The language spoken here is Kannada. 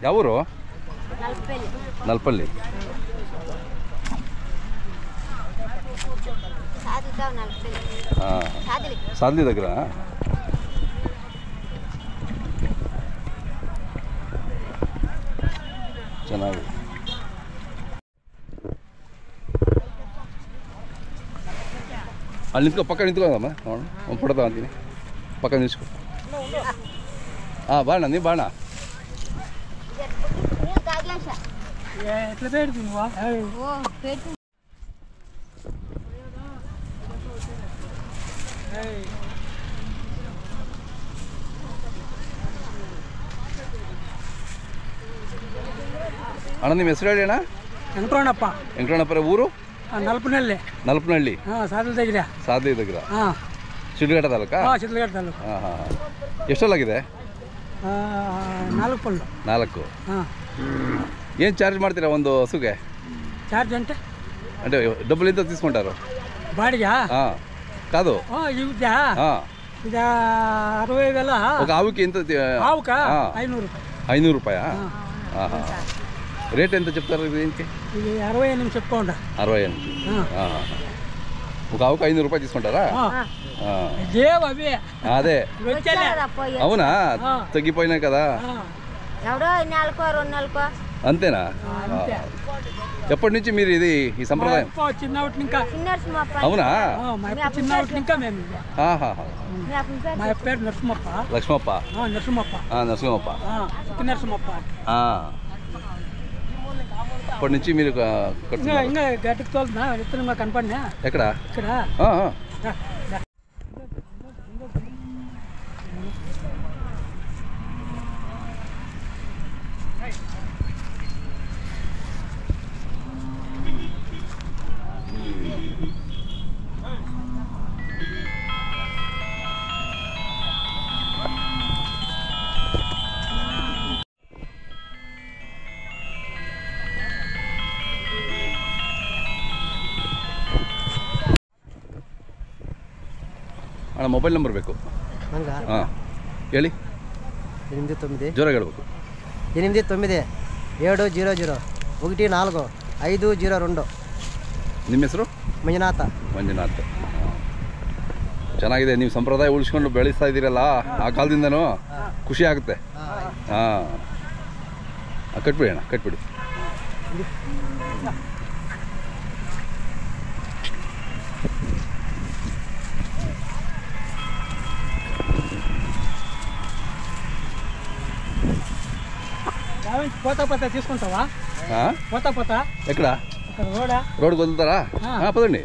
ಯಾವ ಊರು? నల్పల్లి. సాద్లి దగ్గర. ಚೆನ್ನಾಗಿ ಅಲ್ಲಿ ನಿಂತ್ಕೊ, ಪಕ್ಕ ನಿಂತ್ಕೊಂಡಮ್ಮ ಒಂದು ಫೋಟೋ ತಗೊಂತೀನಿ, ಪಕ್ಕ ನಿಲ್ಸ್ಕೊ. ಹಾಂ ಬಾಣ, ನೀವು ಬಾಣ. ಅಣ್ಣ ನಿಮ್ಮ ಹೆಸರು ಹೇಳಿ ಅಣ್ಣ. ವೆಂಕಟರಮಣಪ್ಪ. ವೆಂಕಟರಮಣಪ್ಪರ ಊರು? ನಲ್ಪನಹಳ್ಳಿ. ಸಾದ್ಲಿ దగ్గర. ಶಿಡ್ಲಘಟ್ಟ ತಾಲೂಕಾ? ಶಿಡ್ಲಘಟ್ಟ ತಾಲೂಕು. ಹಾಂ ಹಾಂ ಹಾಂ. ಎಷ್ಟಲ್ಲಾಗಿದೆ? 4 ಪಲ್ಲು. 4. ಏನು ಚಾರ್ಜ್ ಮಾಡ್ತೀರಾ ಒಂದು ಹಸುಗೆ? ಚಾರ್ಜ್ అంటే డబ్బులు ఎంత తీసుకుంటారు బాడిగా? కాదు ఇదా ఇది 60,000. ఒక ఆవుకి ఎంత? ఆవుకా 500 రూపాయలు. 500 రూపాయా? రేట్ ఎంత చెప్తారు దీనికి? ఇది 68 చెప్పుకోండి. 68. ఒక ఆవుకి 500 రూపాయలు తీసుకుంటారా? అదే అవునా? తగ్గిపోయినాయి కదా. అంతేనా? ఎప్పటి నుంచి మీరు ఇది ఈ సంప్రదాయం? అవునా? లక్ష్మప్ప. అప్పటి నుంచి మీరు గట్టికి తోలుతున్నా విత్తనం కనపడినా. ఎక్కడ? ఇక్కడ. ಅಣ್ಣ ಮೊಬೈಲ್ ನಂಬರ್ ಬೇಕು. ಹಾಂ ಹೇಳಿ. 89 ಜೋರಾಗಿ ಹೇಳ್ಬೇಕು. 89 700 14 502. ನಿಮ್ಮ ಹೆಸರು? ಮಂಜುನಾಥ. ಚೆನ್ನಾಗಿದೆ. ನೀವು ಸಂಪ್ರದಾಯ ಉಳಿಸ್ಕೊಂಡು ಬೆಳೆಸ್ತಾ ಇದ್ದೀರಲ್ಲ ಆ ಕಾಲದಿಂದನೂ ಖುಷಿ ಆಗುತ್ತೆ. ಹಾಂ ಕಟ್ಬಿಡಿ ಅಣ್ಣ, ಕಟ್ಬಿಡಿ. పోతా తీసుకుంటావా? పోతా ఎక్కడ? రోడ్కి వదులుతారా? పదండి.